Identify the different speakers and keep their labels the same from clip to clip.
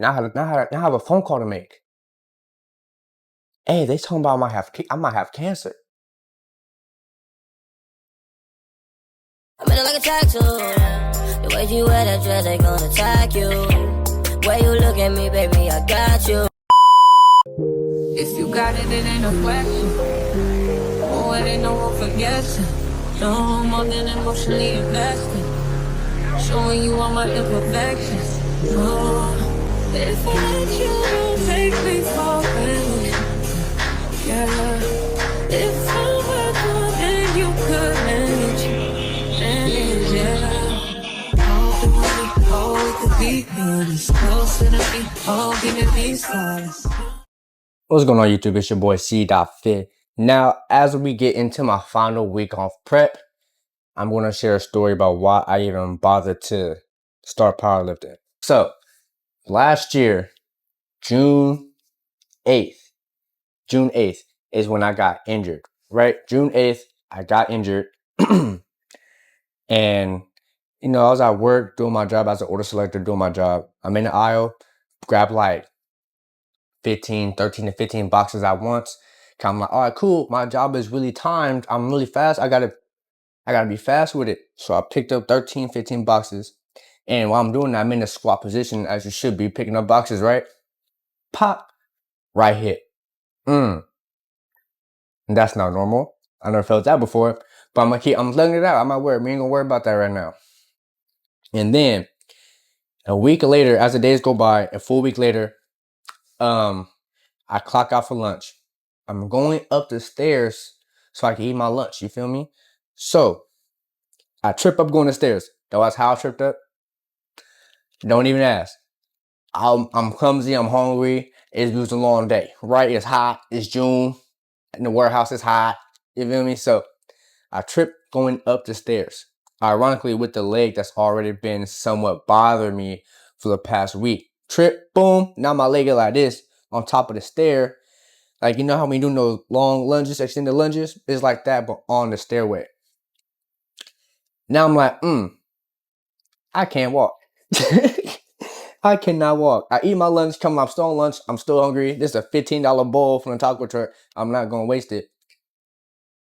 Speaker 1: Now I have a phone call to make. Hey, they talking about I might have cancer.
Speaker 2: I'm in like a tattoo. The way you wear that dress, they gonna attack you. Way you look at me, baby, I got you.
Speaker 3: If you got it, it ain't no question. Oh, it ain't no room for guessing. No more than emotionally invested. Showing you all my imperfections. Oh, if I let you, don't take me for granted. Yeah. If I were good, then you could manage. Yeah. Oh, the money, oh, it could be honest. Closer to me, oh, give me these flowers.
Speaker 1: What's going on, YouTube? It's your boy C.Fit. Now, as we get into my final week of prep, I'm going to share a story about why I even bothered to start powerlifting. So, last year, June 8th is when I got injured, right? June 8th, I got injured. And, I was at work doing my job as an order selector, doing my job. I'm in the aisle, grab like 13 to 15 boxes at once. I'm like, all right, cool. My job is really timed. I'm really fast. I gotta be fast with it. So I picked up 15 boxes. And while I'm doing that, I'm in the squat position as you should be, picking up boxes, right? Pop, right hit. And that's not normal. I never felt that before. But I'm letting it out. I'm not worried. We ain't gonna worry about that right now. And then a week later, as the days go by, a full week later, I clock out for lunch. I'm going up the stairs so I can eat my lunch. You feel me? So I trip up going the stairs. That's how I tripped up. Don't even ask. I'm clumsy. I'm hungry. It was a long day, right? It's hot. It's June. And the warehouse is hot. You feel me? So I tripped going up the stairs. Ironically, with the leg that's already been somewhat bothering me for the past week. Trip, boom. Now my leg is like this on top of the stair. Like, you know how we do those long lunges, extended lunges? It's like that, but on the stairway. Now I'm like, I can't walk. I cannot walk. I eat my lunch, I'm still on lunch. I'm still hungry. This is a $15 bowl from the taco truck. I'm not going to waste it.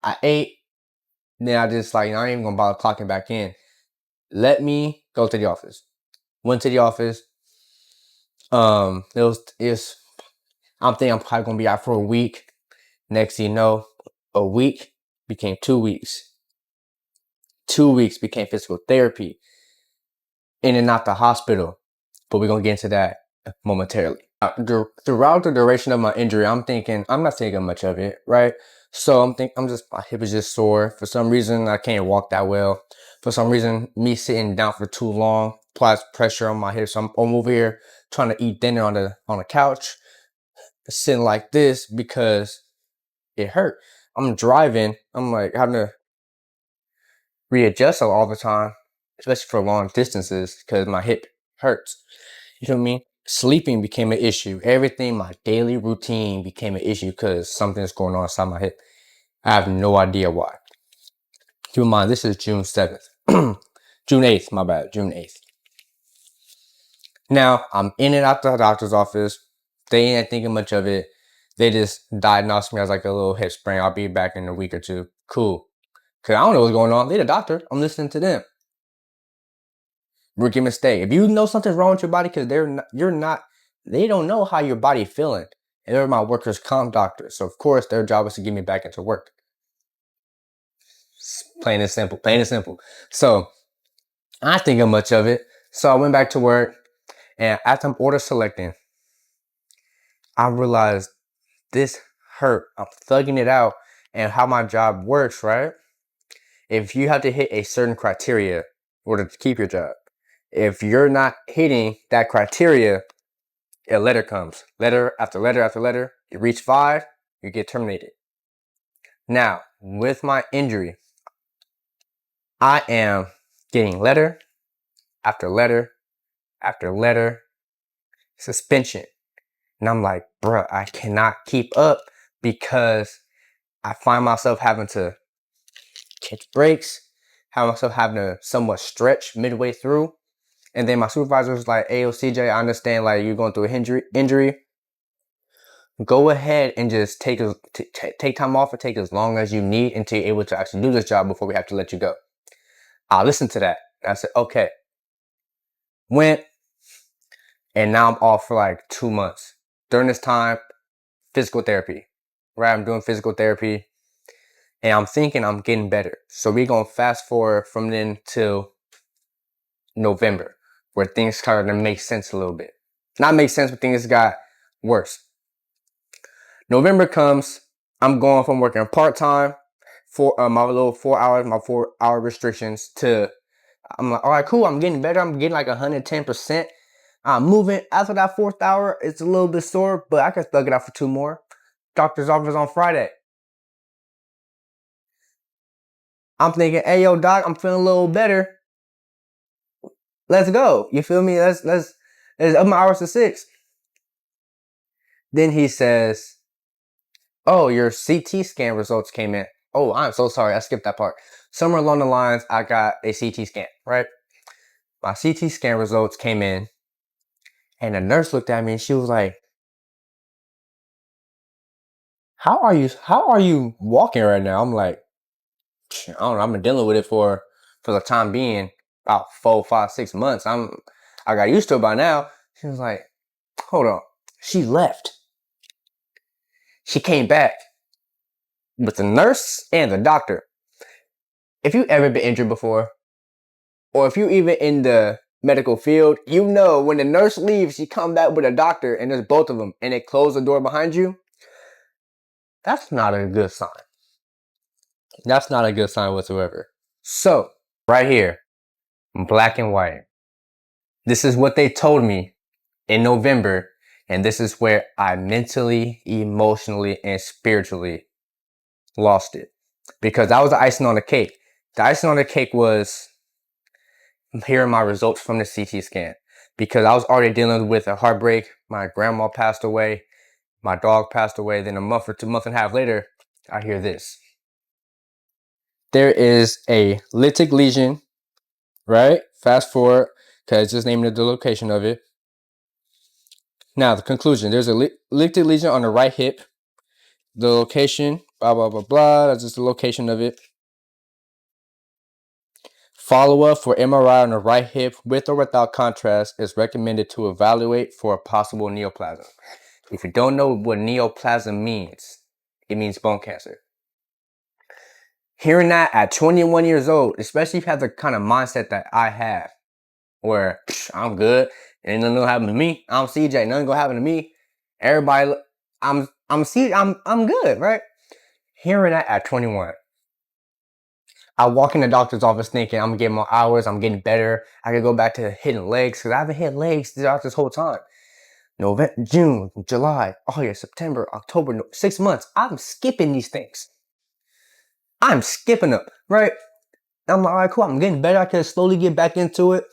Speaker 1: I ate. Then I just I ain't even going to bother clocking back in. Let me go to the office. Went to the office. I'm thinking I'm probably going to be out for a week. Next thing you know, a week became 2 weeks. 2 weeks became physical therapy. In and out the hospital. But we're going to get into that momentarily. Throughout the duration of my injury, I'm not thinking much of it, right? So my hip is just sore. For some reason, I can't walk that well. For some reason, me sitting down for too long applies pressure on my hips. So I'm over here trying to eat dinner on the couch, sitting like this because it hurt. I'm driving. I'm like having to readjust all the time, especially for long distances because my hip hurts. You feel me? Sleeping became an issue. Everything, my daily routine became an issue because something's going on inside my hip. I have no idea why. Keep in mind, this is June 7th. June 8th, my bad. June 8th. Now, I'm in and out the doctor's office. They ain't thinking much of it. They just diagnosed me as like a little hip sprain. I'll be back in a week or two. Cool. Because I don't know what's going on. They're the doctor. I'm listening to them. Rookie mistake. If you know something's wrong with your body, because they don't know how your body feeling. And they're my workers' comp doctors. So of course their job is to get me back into work. Plain and simple. Plain and simple. So I didn't think of much of it. So I went back to work, and after I'm order selecting, I realized this hurt. I'm thugging it out, and how my job works, right? If you have to hit a certain criteria in order to keep your job, if you're not hitting that criteria, a letter comes. Letter after letter after letter. You reach 5, you get terminated. Now, with my injury, I am getting letter after letter after letter, suspension. And I'm like, bruh, I cannot keep up because I find myself having to catch breaks, have myself having to somewhat stretch midway through. And then my supervisor was like, "Hey, yo, CJ, I understand like you're going through an injury. Go ahead and just take time off and take as long as you need until you're able to actually do this job before we have to let you go." I listened to that. And I said, okay. Went, and now I'm off for like 2 months. During this time, physical therapy. Right? I'm doing physical therapy. And I'm thinking I'm getting better. So we're going to fast forward from then till November, where things started to make sense a little bit. Not make sense, but things got worse. November comes, I'm going from working part-time for my little 4 hours, my 4-hour restrictions to, I'm like, all right, cool, I'm getting better. I'm getting like 110%. I'm moving. After that 4th hour, it's a little bit sore, but I can thug it out for 2 more. Doctor's office on Friday. I'm thinking, hey, yo, doc, I'm feeling a little better. Let's go. You feel me? Let's up my hours to 6. Then he says, oh, your CT scan results came in. Oh, I'm so sorry. I skipped that part. Somewhere along the lines, I got a CT scan, right? My CT scan results came in, and the nurse looked at me and she was like, how are you walking right now? I'm like, I don't know. I've been dealing with it for the time being, about 4, 5, 6 months. I got used to it by now. She was like, hold on. She left. She came back with the nurse and the doctor. If you ever been injured before, or if you even in the medical field, you know when the nurse leaves, she come back with a doctor and there's both of them and they close the door behind you. That's not a good sign. That's not a good sign whatsoever. So, right here, black and white. This is what they told me in November, and this is where I mentally, emotionally, and spiritually lost it. Because that was the icing on the cake. The icing on the cake was hearing my results from the CT scan. Because I was already dealing with a heartbreak. My grandma passed away. My dog passed away. Then a month and a half later, I hear this. There is a lytic lesion, right? Fast forward, because it's just naming the location of it. Now, the conclusion. There's a lytic lesion on the right hip. The location, blah, blah, blah, blah. That's just the location of it. Follow-up for MRI on the right hip with or without contrast is recommended to evaluate for a possible neoplasm. If you don't know what neoplasm means, it means bone cancer. Hearing that at 21 years old, especially if you have the kind of mindset that I have, where I'm good, ain't nothing gonna happen to me. I'm CJ, nothing gonna happen to me. Everybody, I'm good, right? Hearing that at 21. I walk in the doctor's office thinking I'm getting more hours, I'm getting better. I could go back to hitting legs because I haven't hit legs throughout this whole time. November, June, July, August, September, October, 6 months. I'm skipping these things. I'm skipping them, right? I'm like, all right, cool. I'm getting better. I can slowly get back into it.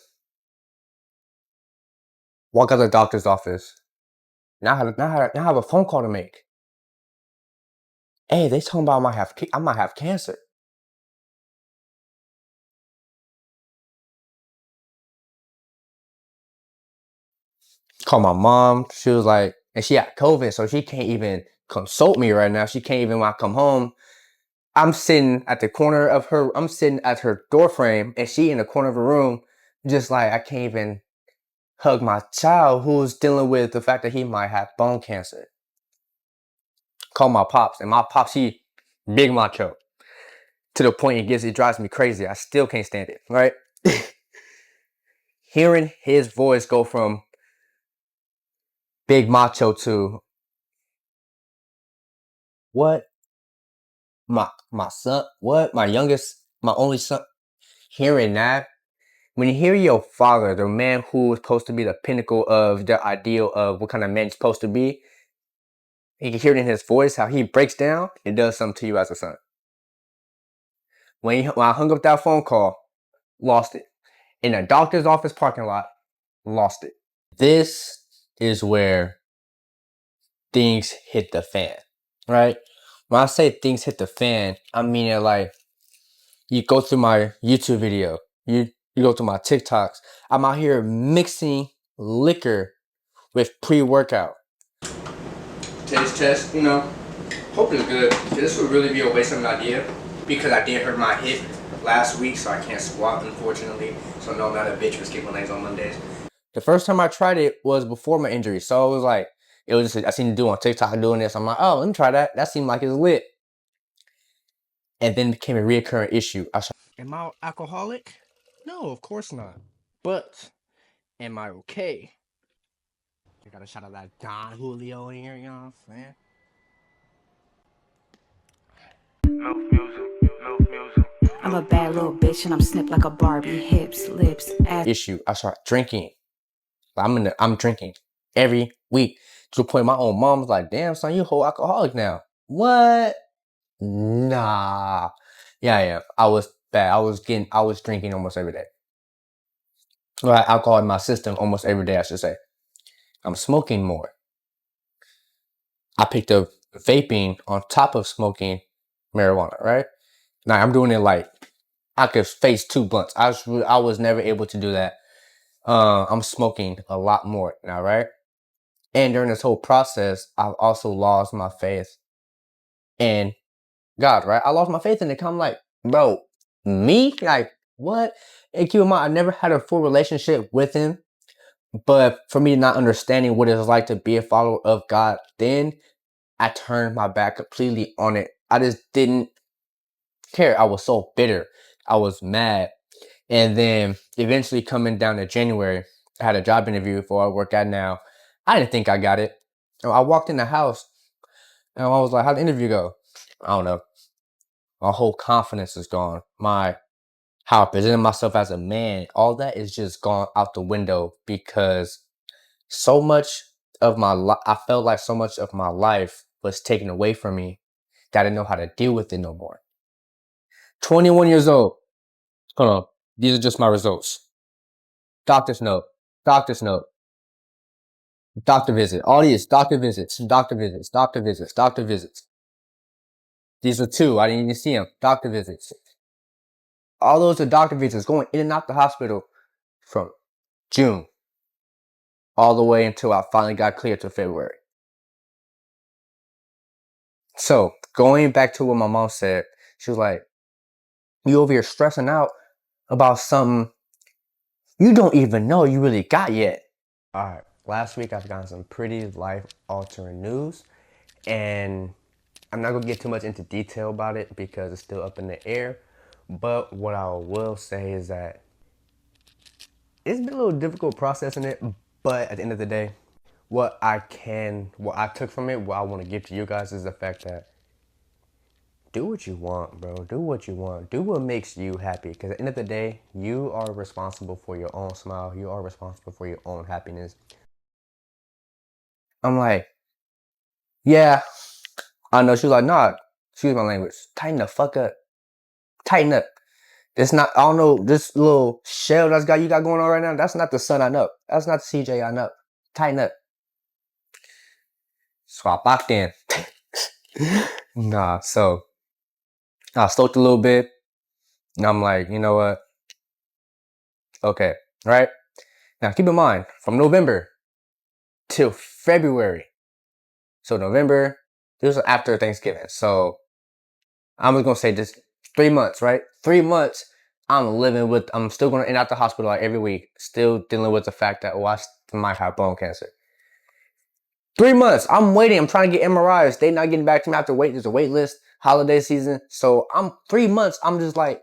Speaker 1: Walk out the doctor's office. Now I have a phone call to make. Hey, they talking about I might have cancer. Call my mom. She was like, and she had COVID, so she can't even consult me right now. She can't even when I come home. I'm sitting at her door frame, and she in the corner of her room, just like I can't even hug my child who's dealing with the fact that he might have bone cancer. Call my pops, and my pops, he big macho. To the point it drives me crazy. I still can't stand it, right? Hearing his voice go from big macho to what? My son, what? My only son. Hearing that, when you hear your father, the man who is supposed to be the pinnacle of the ideal of what kind of man he's supposed to be, you can hear it in his voice, how he breaks down, it does something to you as a son. When I hung up that phone call, lost it. In a doctor's office parking lot, lost it. This is where things hit the fan, right? When I say things hit the fan, I mean it like you go through my YouTube video. you go to my TikToks, I'm out here mixing liquor with pre-workout. Today's test, hope it's good. This would really be a waste of an idea because I did hurt my hip last week, so I can't squat, unfortunately. So no, I'm not a bitch for skipping legs on Mondays. The first time I tried it was before my injury, so it was like, I seen you do on TikTok doing this. I'm like, oh, let me try that. That seemed like it's lit. And then it became a reoccurring issue. Am I alcoholic? No, of course not. But am I okay? I got a shot of that Don Julio in here, you know what I'm saying?
Speaker 4: I'm a bad little bitch and I'm snipped like a Barbie. Hips, lips, ass.
Speaker 1: Issue. I start drinking. I'm drinking every week to the point my own mom's like, damn son, you a whole alcoholic now. What? Nah. Yeah, I am. I was bad. I was drinking almost every day. I had alcohol in my system almost every day, I should say. I'm smoking more. I picked up vaping on top of smoking marijuana, right? Now I'm doing it like I could face 2 blunts. I was never able to do that. I'm smoking a lot more now, right? And during this whole process, I've also lost my faith in God, right? I lost my faith in it. I'm like, bro, me? Like, what? And keep in mind, I never had a full relationship with him. But for me not understanding what it's like to be a follower of God, then I turned my back completely on it. I just didn't care. I was so bitter. I was mad. And then eventually coming down to January, I had a job interview for I work at now. I didn't think I got it. I walked in the house and I was like, how'd the interview go? I don't know. My whole confidence is gone. How I presented myself as a man, all that is just gone out the window because so much of I felt like so much of my life was taken away from me that I didn't know how to deal with it no more. 21 years old. Hold on. These are just my results. Doctor's note. Doctor's note. Doctor visit. All these doctor visits. Doctor visits. Doctor visits. Doctor visits. These are 2. I didn't even see them. Doctor visits. All those are doctor visits going in and out the hospital from June all the way until I finally got cleared to February. So going back to what my mom said, she was like, you over here stressing out about something you don't even know you really got yet. All right. Last week I've gotten some pretty life-altering news, and I'm not gonna get too much into detail about it because it's still up in the air. But what I will say is that it's been a little difficult processing it, but at the end of the day, what I took from it, what I want to give to you guys is the fact that do what you want, bro. Do what you want. Do what makes you happy. Because at the end of the day, you are responsible for your own smile. You are responsible for your own happiness. I'm like, yeah, I know. She was like, nah, excuse my language. Tighten the fuck up. Tighten up. It's not, I don't know, this little shell you got going on right now, that's not the son I know. That's not the CJ I know. Tighten up. So I backed in. Nah, so I stoked a little bit. And I'm like, you know what? Okay, right? Now keep in mind, from November till February. So November, this was after Thanksgiving. So I'm just gonna say this 3 months, right? 3 months, I'm still gonna end out the hospital like every week, still dealing with the fact that, I might have bone cancer. 3 months, I'm waiting, I'm trying to get MRIs. They not getting back to me after wait. There's a wait list, holiday season. So 3 months, I'm just like,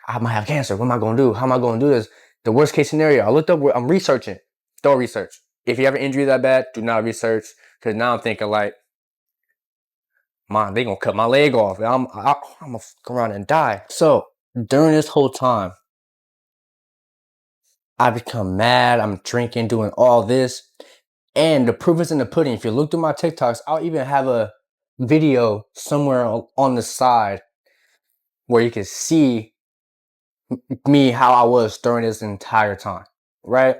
Speaker 1: I might have cancer. What am I gonna do? How am I gonna do this? The worst case scenario, I looked up, I'm researching. Don't research. If you have an injury that bad, do not research. Because now I'm thinking like, man, they gonna cut my leg off. I'm gonna fuck around and die. So during this whole time, I become mad. I'm drinking, doing all this. And the proof is in the pudding. If you look through my TikToks, I'll even have a video somewhere on the side where you can see me how I was during this entire time, right?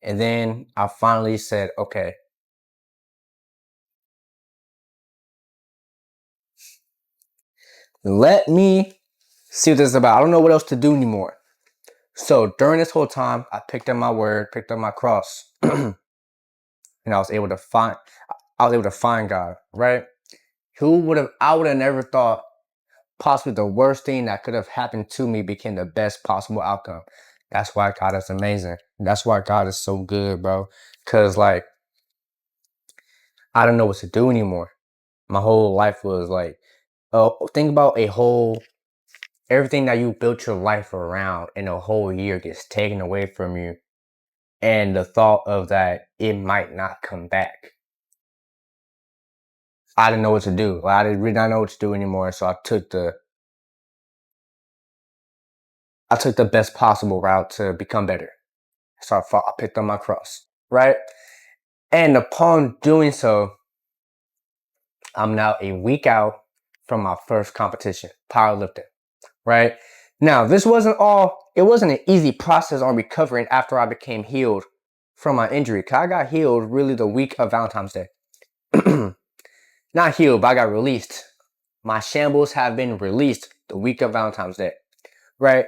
Speaker 1: And then I finally said, okay, let me see what this is about. I don't know what else to do anymore. So during this whole time, I picked up my word, picked up my cross, and I was able to find God, right? I would have never thought possibly the worst thing that could have happened to me became the best possible outcome. That's why God is amazing. That's why God is so good, bro. Cause like, I don't know what to do anymore. My whole life was like, think about everything that you built your life around in a whole year gets taken away from you. And the thought of that, it might not come back. I didn't know what to do. I did really not know what to do anymore. So I took the best possible route to become better. So I picked up my cross, right? And upon doing so, I'm now a week out from my first competition, powerlifting, right? Now, it wasn't an easy process on recovering after I became healed from my injury. Cause I got healed really the week of Valentine's Day. Not healed, but I got released. My shambles have been released the week of Valentine's Day, right?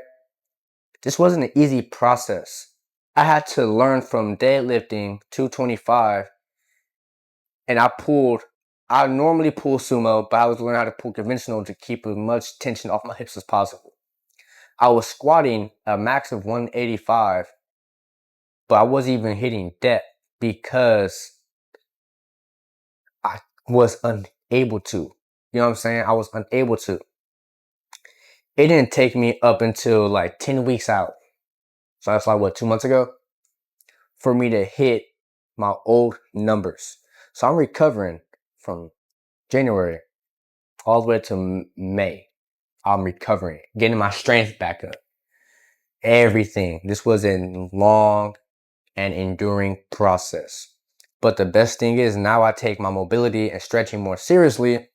Speaker 1: This wasn't an easy process. I had to learn from deadlifting 225, and I normally pull sumo, but I was learning how to pull conventional to keep as much tension off my hips as possible. I was squatting a max of 185, but I wasn't even hitting depth because I was unable to. You know what I'm saying? I was unable to. It didn't take me up until like 10 weeks out. So that's like, what, 2 months ago? For me to hit my old numbers. So I'm recovering from January all the way to May. I'm recovering, getting my strength back up. Everything. This was a long and enduring process. But the best thing is now I take my mobility and stretching more seriously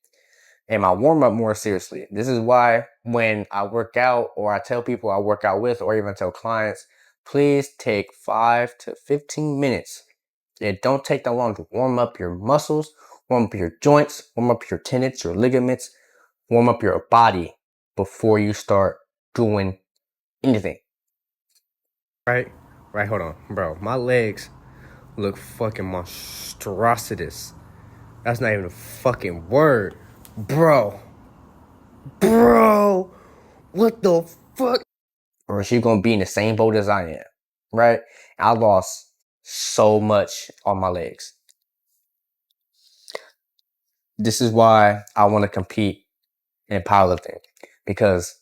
Speaker 1: and my warm up more seriously. This is why when I work out or I tell people I work out with or even tell clients, please take 5 to 15 minutes. It don't take that long to warm up your muscles, warm up your joints, warm up your tendons, your ligaments, warm up your body before you start doing anything. Right, hold on, bro. My legs look fucking monstrositous. That's not even a fucking word. Bro, what the fuck? Or she gonna be in the same boat as I am, right? I lost so much on my legs. This is why I want to compete in powerlifting, because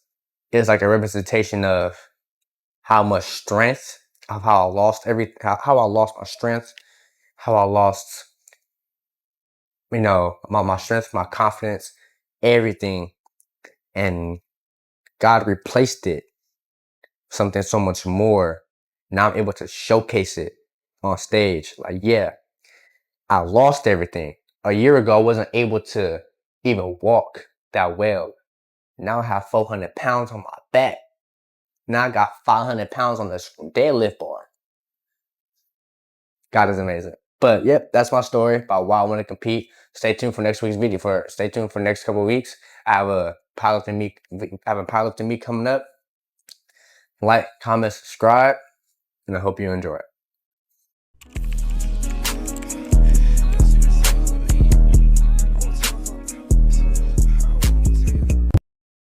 Speaker 1: it's like a representation of how much strength, of how I lost how I lost my strength, how I lost, my strength, my confidence, everything. And God replaced it something so much more. Now I'm able to showcase it on stage. Like, yeah, I lost everything. A year ago, I wasn't able to even walk that well. Now I have 400 pounds on my back. Now I got 500 pounds on this deadlift bar. God is amazing. But yep, that's my story about why I want to compete. Stay tuned for next week's video. Stay tuned for the next couple of weeks. I have a powerlifting meet coming up. Like, comment, subscribe, and I hope you enjoy it.